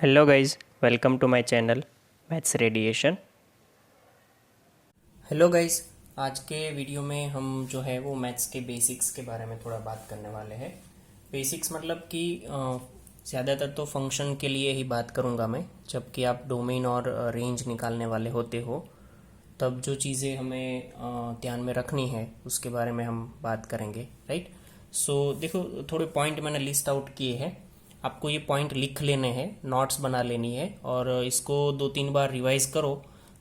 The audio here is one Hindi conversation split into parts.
Hello guys, welcome to my channel maths radiation. Hello guys, आज के वीडियो में हम जो है वो मैथ्स के बेसिक्स के बारे में थोड़ा बात करने वाले हैं। बेसिक्स मतलब कि ज़्यादातर तो फंक्शन के लिए ही बात करूँगा मैं। जबकि आप डोमेन और रेंज निकालने वाले होते हो तब जो चीज़ें हमें ध्यान में रखनी है उसके बारे में हम बात करेंगे, राइट। सो देखो, थोड़े पॉइंट मैंने लिस्ट आउट किए हैं। आपको ये पॉइंट लिख लेने हैं, नोट्स बना लेनी है और इसको 2-3 बार रिवाइज करो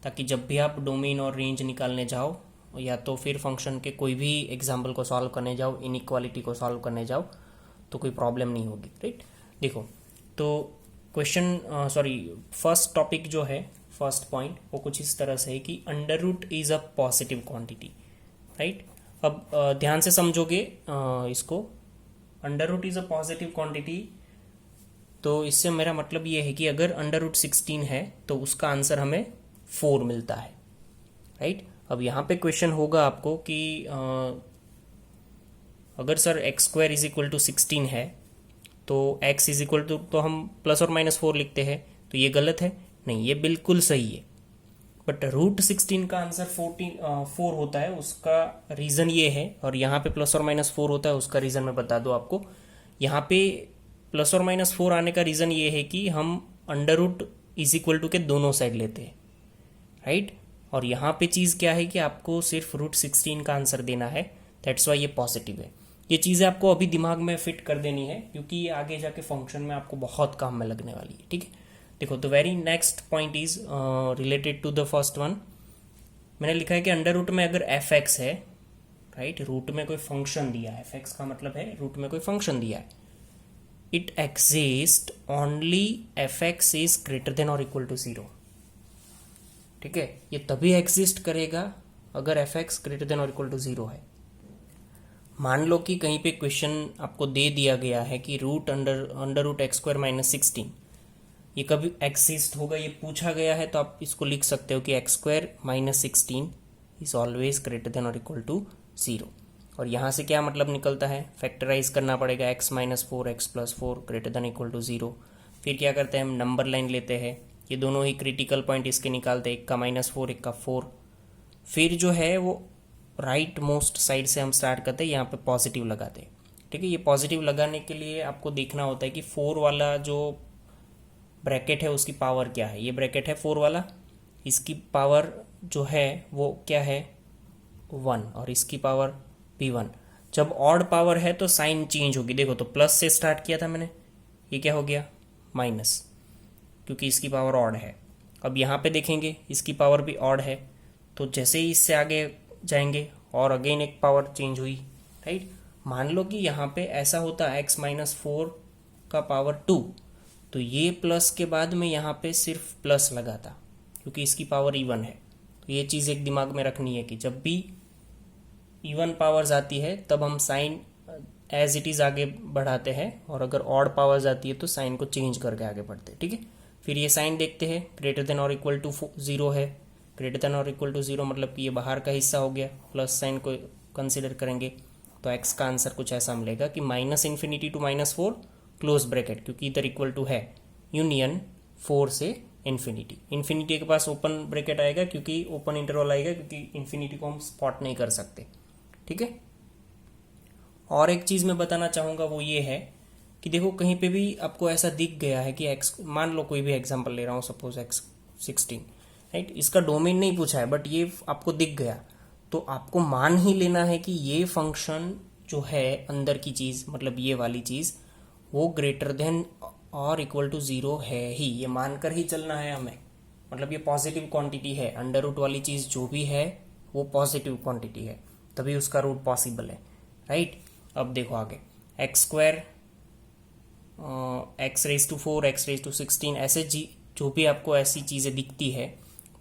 ताकि जब भी आप डोमेन और रेंज निकालने जाओ या तो फिर फंक्शन के कोई भी एग्जाम्पल को सॉल्व करने जाओ, इनइक्वालिटी को सॉल्व करने जाओ तो कोई प्रॉब्लम नहीं होगी, राइट। देखो, तो फर्स्ट टॉपिक जो है, फर्स्ट पॉइंट वो कुछ इस तरह से है कि under root is a positive quantity, right. अब ध्यान से समझोगे इसको, under root is a positive quantity, तो इससे मेरा मतलब ये है कि अगर अंडर रूट 16 है तो उसका आंसर हमें 4 मिलता है, राइट। अब यहाँ पे क्वेश्चन होगा आपको कि अगर sir X square is equal to 16 है तो x इज इक्वल टू, तो हम प्लस और माइनस 4 लिखते हैं, तो ये गलत है? नहीं, ये बिल्कुल सही है। बट रूट 16 का आंसर 4 होता है, उसका रीज़न ये है, और यहाँ पे प्लस और माइनस 4 होता है, उसका रीज़न मैं बता दूँ आपको। यहाँ पे प्लस और माइनस 4 आने का रीज़न ये है कि हम under root is equal to के दोनों साइड लेते हैं, राइट। और यहाँ पे चीज़ क्या है कि आपको सिर्फ रूट 16 का आंसर देना है, दैट्स वाई ये पॉजिटिव है। ये चीज़ें आपको अभी दिमाग में फिट कर देनी है क्योंकि ये आगे जाके फंक्शन में आपको बहुत काम में लगने वाली है, ठीक है। देखो, the very next point is related to the first one. मैंने लिखा है कि अंडर रूट में अगर एफ एक्स है, राइट, रूट में कोई फंक्शन दिया है, एफ एक्स का मतलब है रूट में कोई फंक्शन दिया है, it exist only F x is greater than और इक्वल टू 0, ठीक है। ये तभी एग्जिस्ट करेगा अगर एफ एक्स ग्रेटर देन और इक्वल टू 0 है। मान लो कि कहीं पे क्वेश्चन आपको दे दिया गया है कि root under root X square minus 16 ये कभी एग्जिस्ट होगा, ये पूछा गया है, तो आप इसको लिख सकते हो कि x square minus 16 is always greater than और इक्वल टू 0। और यहाँ से क्या मतलब निकलता है, फैक्टराइज करना पड़ेगा, X minus 4 X plus 4 greater than equal to 0। फिर क्या करते हैं, हम नंबर लाइन लेते हैं, ये दोनों ही क्रिटिकल पॉइंट इसके निकालते हैं, एक का -4 एक का 4। फिर जो है वो राइट मोस्ट साइड से हम स्टार्ट करते हैं, यहाँ पे पॉजिटिव लगाते हैं, ठीक है। ये पॉजिटिव लगाने के लिए आपको देखना होता है कि 4 वाला जो ब्रैकेट है उसकी पावर क्या है। ये ब्रैकेट है 4 वाला, इसकी पावर जो है वो क्या है 1, और इसकी पावर भी 1। जब ऑड पावर है तो साइन चेंज होगी। देखो, तो प्लस से स्टार्ट किया था मैंने, ये क्या हो गया माइनस, क्योंकि इसकी पावर ऑड है। अब यहाँ पे देखेंगे इसकी पावर भी ऑड है, तो जैसे ही इससे आगे जाएंगे और अगेन एक पावर चेंज हुई, राइट। मान लो कि यहाँ पे ऐसा होता है एक्स माइनस 4 का पावर 2, तो ये प्लस के बाद में यहाँ पे सिर्फ प्लस लगाता क्योंकि इसकी पावर इवन है। तो ये चीज़ एक दिमाग में रखनी है कि जब भी इवन पावर्स आती है तब हम साइन एज इट इज़ आगे बढ़ाते हैं, और अगर ऑड पावर्स आती है तो साइन को चेंज करके आगे बढ़ते हैं, ठीक है। फिर ये साइन देखते हैं, ग्रेटर देन और इक्वल टू 0 है, ग्रेटर देन और इक्वल टू 0 मतलब कि ये बाहर का हिस्सा हो गया, प्लस साइन को कंसिडर करेंगे तो एक्स का आंसर कुछ ऐसा मिलेगा कि -∞ टू -4 क्लोज ब्रैकेट, क्योंकि इधर इक्वल टू है यूनियन 4 से इन्फिनिटी। इन्फिनिटी के पास ओपन ब्रैकेट आएगा क्योंकि ओपन इंटरवल आएगा, क्योंकि इन्फिनिटी को हम स्पॉट नहीं कर सकते, ठीक है। और एक चीज़ मैं बताना चाहूँगा वो ये है कि देखो, कहीं पे भी आपको ऐसा दिख गया है कि एक्स, मान लो कोई भी एग्जांपल ले रहा हूँ, सपोज एक्स 16, राइट, इसका डोमेन नहीं पूछा है बट ये आपको दिख गया, तो आपको मान ही लेना है कि ये फंक्शन जो है अंदर की चीज़, मतलब ये वाली चीज़, वो ग्रेटर देन और इक्वल टू 0 है ही, ये मानकर ही चलना है हमें। मतलब ये पॉजिटिव क्वांटिटी है, अंडर रूट वाली चीज़ जो भी है वो पॉजिटिव क्वांटिटी है, तभी उसका रूट पॉसिबल है, राइट। अब देखो आगे, X square X raise to 4 X raise to 16, ऐसे जो भी आपको ऐसी चीज़ें दिखती है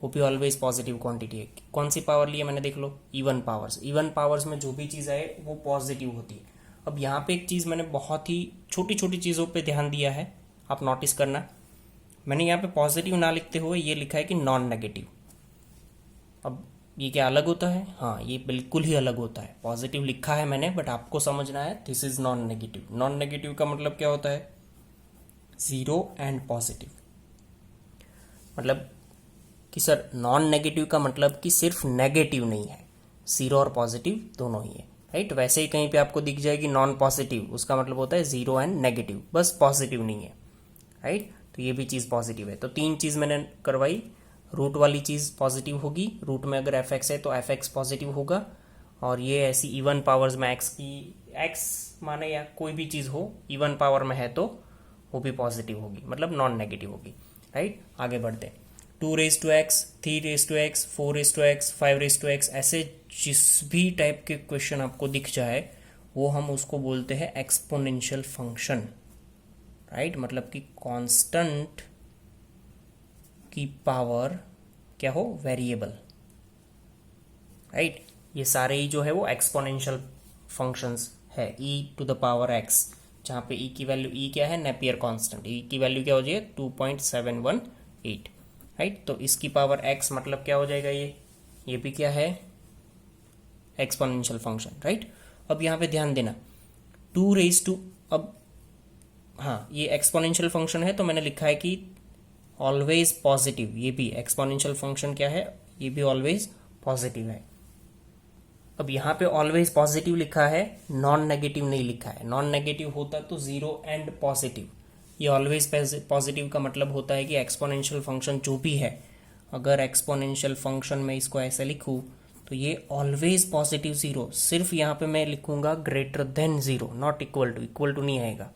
वो भी ऑलवेज पॉजिटिव क्वांटिटी है। कौन सी पावर ली है मैंने, देख लो, इवन पावर्स। इवन पावर्स में जो भी चीज़ आए वो पॉजिटिव होती है। अब यहाँ पे एक चीज़ मैंने बहुत ही छोटी छोटी चीज़ों पे ध्यान दिया है, आप नोटिस करना। मैंने यहाँ पे पॉजिटिव ना लिखते हुए ये लिखा है कि नॉन नेगेटिव। अब ये क्या अलग होता है? हाँ, ये बिल्कुल ही अलग होता है। पॉजिटिव लिखा है मैंने, बट आपको समझना है this is non negative. Non negative का मतलब क्या होता है? 0 एंड पॉजिटिव, मतलब कि सर नॉन नेगेटिव का मतलब कि सिर्फ नेगेटिव नहीं है, जीरो और पॉजिटिव दोनों ही है, राइट। वैसे ही कहीं पे आपको दिख जाएगी नॉन पॉजिटिव, उसका मतलब होता है जीरो एंड नेगेटिव, बस पॉजिटिव नहीं है, राइट। तो ये भी चीज़ पॉजिटिव है। तो तीन चीज़ मैंने करवाई, रूट वाली चीज़ पॉजिटिव होगी, रूट में अगर एफ एक्स है तो एफ एक्स पॉजिटिव होगा, और ये ऐसी इवन पावर्स में एक्स की, एक्स माने या कोई भी चीज़ हो इवन पावर में है तो वो भी पॉजिटिव होगी, मतलब नॉन नेगेटिव होगी, राइट। आगे बढ़ते हैं। 2 raised to x, 3 raised to x, 4 raised to x, 5 raised to x, ऐसे जिस भी टाइप के क्वेश्चन आपको दिख जाए वो हम उसको बोलते हैं एक्सपोनेंशियल फंक्शन, राइट। मतलब कि कांस्टेंट की पावर क्या हो, वेरिएबल, राइट। ये सारे ही जो है वो एक्सपोनेंशियल फंक्शंस है, e to the power x, जहाँ पे e की वैल्यू, e क्या है, नेपियर कांस्टेंट, e की वैल्यू क्या हो जाएगी 2.718, राइट। तो इसकी पावर x मतलब क्या हो जाएगा, ये भी क्या है, एक्सपोनेंशियल फंक्शन, राइट। अब यहाँ पे ध्यान देना 2 raised to, अब हाँ ये एक्सपोनेंशियल फंक्शन है तो मैंने लिखा है कि ऑलवेज पॉजिटिव, ये भी एक्सपोनेंशियल फंक्शन क्या है, ये भी ऑलवेज पॉजिटिव है। अब यहाँ पे ऑलवेज पॉजिटिव लिखा है, नॉन नेगेटिव नहीं लिखा है। नॉन नेगेटिव होता तो जीरो एंड पॉजिटिव, ये ऑलवेज पॉजिटिव का मतलब होता है कि एक्सपोनेंशियल फंक्शन जो भी है, अगर एक्सपोनेंशियल फंक्शन में इसको ऐसे लिखूँ तो ये ऑलवेज पॉजिटिव जीरो, सिर्फ यहाँ पे मैं लिखूंगा greater than zero, not equal to नहीं आएगा।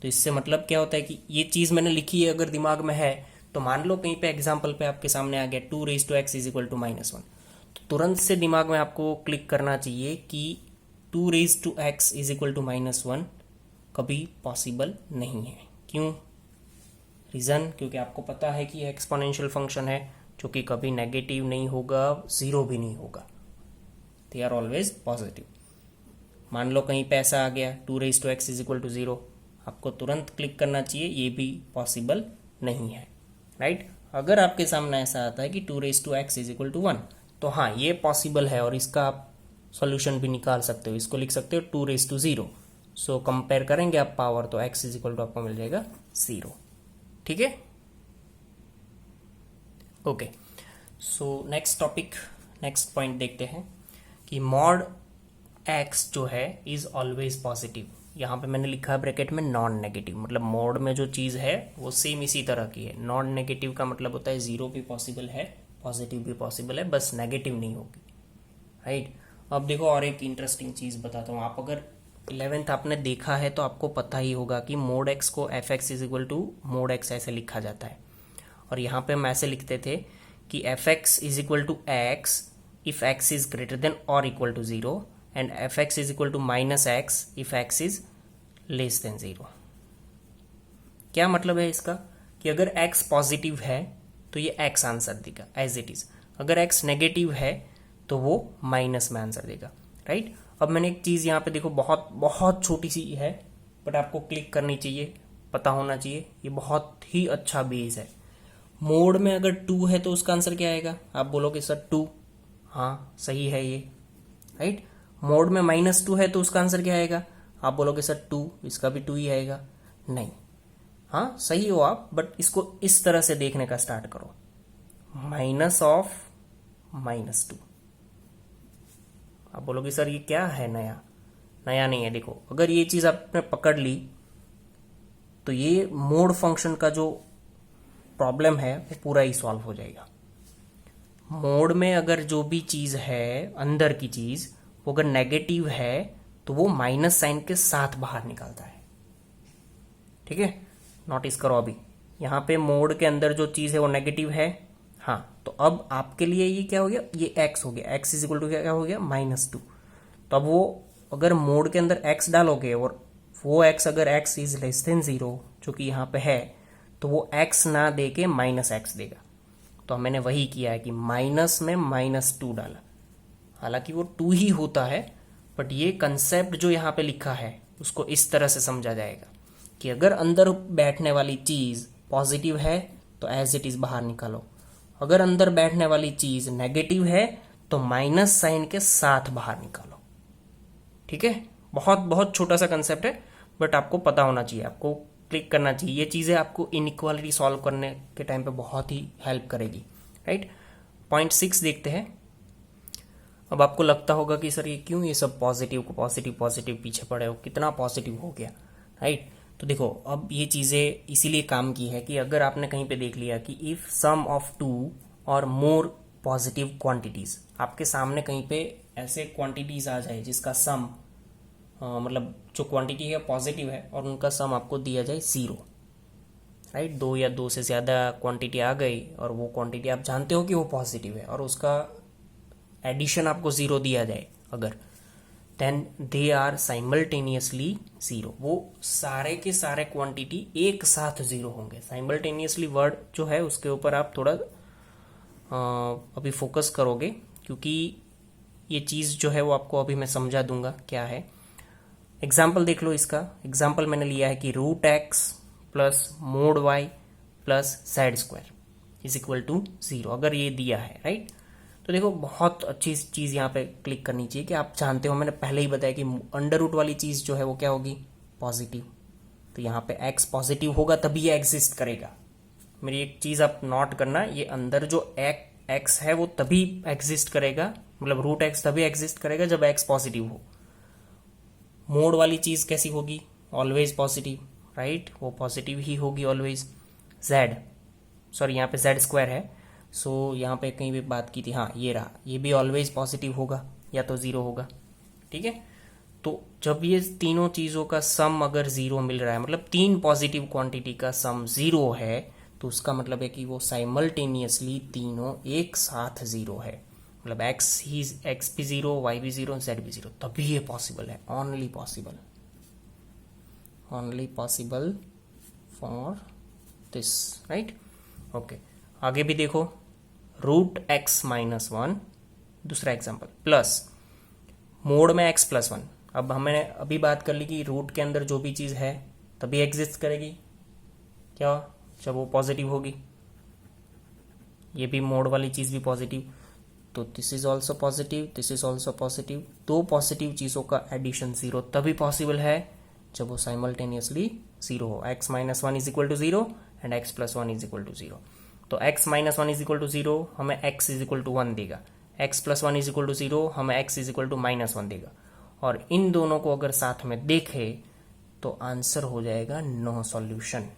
तो इससे मतलब क्या होता है कि ये चीज़ मैंने लिखी है अगर दिमाग में है तो मान लो कहीं पे एग्जाम्पल पे आपके सामने आ गया 2 raised to x is equal to -1, तो तुरंत से दिमाग में आपको क्लिक करना चाहिए कि 2 raised to x is equal to -1 कभी पॉसिबल नहीं है। क्यों? रीज़न, क्योंकि आपको पता है कि एक्सपोनेंशियल फंक्शन है जो कि कभी नेगेटिव नहीं होगा, जीरो भी नहीं होगा, दे आर ऑलवेज पॉजिटिव। मान लो कहीं पे ऐसा आ गया 2 raised to x is equal to 0, आपको तुरंत क्लिक करना चाहिए ये भी पॉसिबल नहीं है, राइट। अगर आपके सामने ऐसा आता है कि 2 raised to x is equal to 1, तो हाँ ये पॉसिबल है और इसका आप सॉल्यूशन भी निकाल सकते हो, इसको लिख सकते हो 2 raised to 0। सो कंपेयर करेंगे आप पावर तो x इज इक्वल टू आपको मिल जाएगा 0, ठीक है। Okay, so next topic, next point देखते हैं कि मॉड x जो है इज ऑलवेज पॉजिटिव। यहाँ पे मैंने लिखा है ब्रैकेट में नॉन नेगेटिव, मतलब मोड में जो चीज़ है वो सेम इसी तरह की है। नॉन नेगेटिव का मतलब होता है जीरो भी पॉसिबल है, पॉजिटिव भी पॉसिबल है, बस नेगेटिव नहीं होगी, राइट। अब देखो और एक इंटरेस्टिंग चीज़ बताता हूँ। आप अगर 11th आपने देखा है तो आपको पता ही होगा कि मोड एक्स को F x is equal to mod X ऐसे लिखा जाता है, और यहाँ पे हम ऐसे लिखते थे कि f x is equal to x if x is greater than और equal to 0 and f x is equal to -x if x is less than 0। क्या मतलब है इसका कि अगर x पॉजिटिव है तो ये x आंसर देगा एज इट इज, अगर x नेगेटिव है तो वो माइनस में आंसर देगा, राइट। अब मैंने एक चीज़ यहाँ पे देखो, बहुत बहुत छोटी सी है बट आपको क्लिक करनी चाहिए, पता होना चाहिए, ये बहुत ही अच्छा बेस है। मोड में अगर 2 है तो उसका आंसर क्या आएगा, आप बोलोगे सर 2, हाँ सही है ये, राइट। मोड में -2 है तो उसका आंसर क्या आएगा, आप बोलोगे सर 2, इसका भी 2 ही आएगा, नहीं, हाँ सही हो आप, बट इसको इस तरह से देखने का स्टार्ट करो, माइनस ऑफ -2। आप बोलोगे सर ये क्या है, नया नहीं है। देखो अगर ये चीज़ आपने पकड़ ली तो ये मोड फंक्शन का जो प्रॉब्लम है वो पूरा ही सॉल्व हो जाएगा। मोड में अगर जो भी चीज़ है अंदर की चीज़ वो अगर नेगेटिव है तो वो माइनस साइन के साथ बाहर निकलता है, ठीक है। नोटिस करो अभी यहाँ पे मोड के अंदर जो चीज़ है वो नेगेटिव है, हाँ, तो अब आपके लिए ये क्या हो गया, ये x हो गया, x इज इक्वल टू क्या हो गया -2। तो अब वो अगर मोड के अंदर x डालोगे और वो x अगर x इज लेस देन 0 जो कि यहाँ पे है तो वो x ना दे के -x देगा। तो मैंने वही किया है कि माइनस में -2 डाला, हालांकि वो 2 ही होता है, बट ये कंसेप्ट जो यहाँ पे लिखा है उसको इस तरह से समझा जाएगा कि अगर अंदर बैठने वाली चीज़ पॉजिटिव है तो एज इट इज़ बाहर निकालो, अगर अंदर बैठने वाली चीज़ नेगेटिव है तो माइनस साइन के साथ बाहर निकालो, ठीक है। बहुत बहुत छोटा सा कंसेप्ट है बट आपको पता होना चाहिए, आपको क्लिक करना चाहिए। ये चीज़ें आपको इनइक्वालिटी सॉल्व करने के टाइम पे बहुत ही हेल्प करेगी, राइट। पॉइंट 6 देखते हैं। अब आपको लगता होगा कि सर ये क्यों ये सब पॉजिटिव को पॉजिटिव पीछे पड़े हो, कितना पॉजिटिव हो गया, राइट। तो देखो अब ये चीज़ें इसीलिए काम की है कि अगर आपने कहीं पे देख लिया कि इफ सम ऑफ टू और मोर पॉजिटिव क्वांटिटीज, आपके सामने कहीं पे ऐसे क्वांटिटीज आ जाए जिसका सम मतलब जो क्वांटिटी है पॉजिटिव है और उनका सम आपको दिया जाए 0, राइट। 2 या 2 से ज़्यादा क्वांटिटी आ गई और वो क्वांटिटी आप जानते हो कि वो पॉजिटिव है और उसका एडिशन आपको 0 दिया जाए अगर, देन दे आर साइमल्टेनियसली 0। वो सारे के सारे क्वांटिटी एक साथ 0 होंगे। साइमल्टेनियसली वर्ड जो है उसके ऊपर आप थोड़ा अभी फोकस करोगे, क्योंकि ये चीज़ जो है वो आपको अभी मैं समझा दूंगा क्या है। एग्जाम्पल देख लो इसका। एग्जाम्पल मैंने लिया है कि root X plus mod Y plus Z square is equal to 0, अगर ये दिया है, राइट। तो देखो बहुत अच्छी चीज़ यहाँ पे क्लिक करनी चाहिए कि आप जानते हो, मैंने पहले ही बताया कि अंडर रूट वाली चीज़ जो है वो क्या होगी, पॉजिटिव। तो यहाँ पे x पॉजिटिव होगा तभी ये एग्जिस्ट करेगा। मेरी एक चीज़ आप नोट करना, ये अंदर जो x है वो तभी एग्जिस्ट करेगा, मतलब रूट x तभी एग्जिस्ट करेगा जब x पॉजिटिव हो। मोड वाली चीज़ कैसी होगी, ऑलवेज पॉजिटिव, राइट, वो पॉजिटिव ही होगी ऑलवेज। z, सॉरी यहाँ पे z स्क्वायर है, सो यहाँ पे कहीं भी बात की थी, हाँ ये रहा, ये भी ऑलवेज पॉजिटिव होगा या तो 0 होगा, ठीक है। तो जब ये तीनों चीज़ों का सम अगर 0 मिल रहा है, मतलब 3 पॉजिटिव क्वांटिटी का सम 0 है, तो उसका मतलब है कि वो साइमल्टेनियसली तीनों एक साथ 0 है। मतलब x भी 0, y भी 0, z भी 0, तभी ये पॉसिबल है। Only possible for this, right. Okay, आगे भी देखो, रूट x माइनस 1, दूसरा एग्जाम्पल, प्लस मोड में x प्लस 1। अब हमने अभी बात कर ली कि रूट के अंदर जो भी चीज़ है तभी एग्जिस्ट करेगी, क्या, जब वो पॉजिटिव होगी। ये भी मोड वाली चीज़ भी पॉजिटिव, तो this is also positive, this is also positive. दो पॉजिटिव चीज़ों का एडिशन 0 तभी पॉसिबल है जब वो साइमल्टेनियसली 0 हो। x minus 1 is equal to 0 and x plus 1 is equal to 0। तो x minus 1 is equal to 0 हमें x इज इक्वल टू 1 देगा, x plus 1 is equal to 0 हमें x is equal to minus 1 देगा। और इन दोनों को अगर साथ में देखें तो आंसर हो जाएगा नो सॉल्यूशन।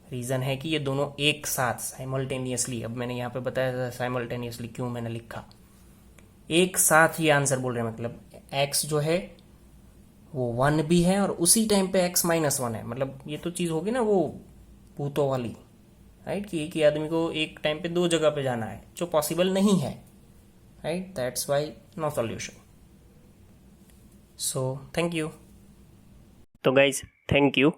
रीज़न है कि ये दोनों एक साथ साइमल्टेनियसली, अब मैंने यहाँ पे बताया था साइमल्टेनियसली क्यों मैंने लिखा, एक साथ ये आंसर बोल रहे हैं। मतलब x जो है वो 1 भी है और उसी टाइम पे x माइनस 1 है। मतलब ये तो चीज़ होगी ना वो भूतों वाली, राइट, कि एक ही आदमी को एक टाइम पे 2 जगह पे जाना है, जो पॉसिबल नहीं है, right. That's why no solution. So thank you. तो गाइज थैंक यू।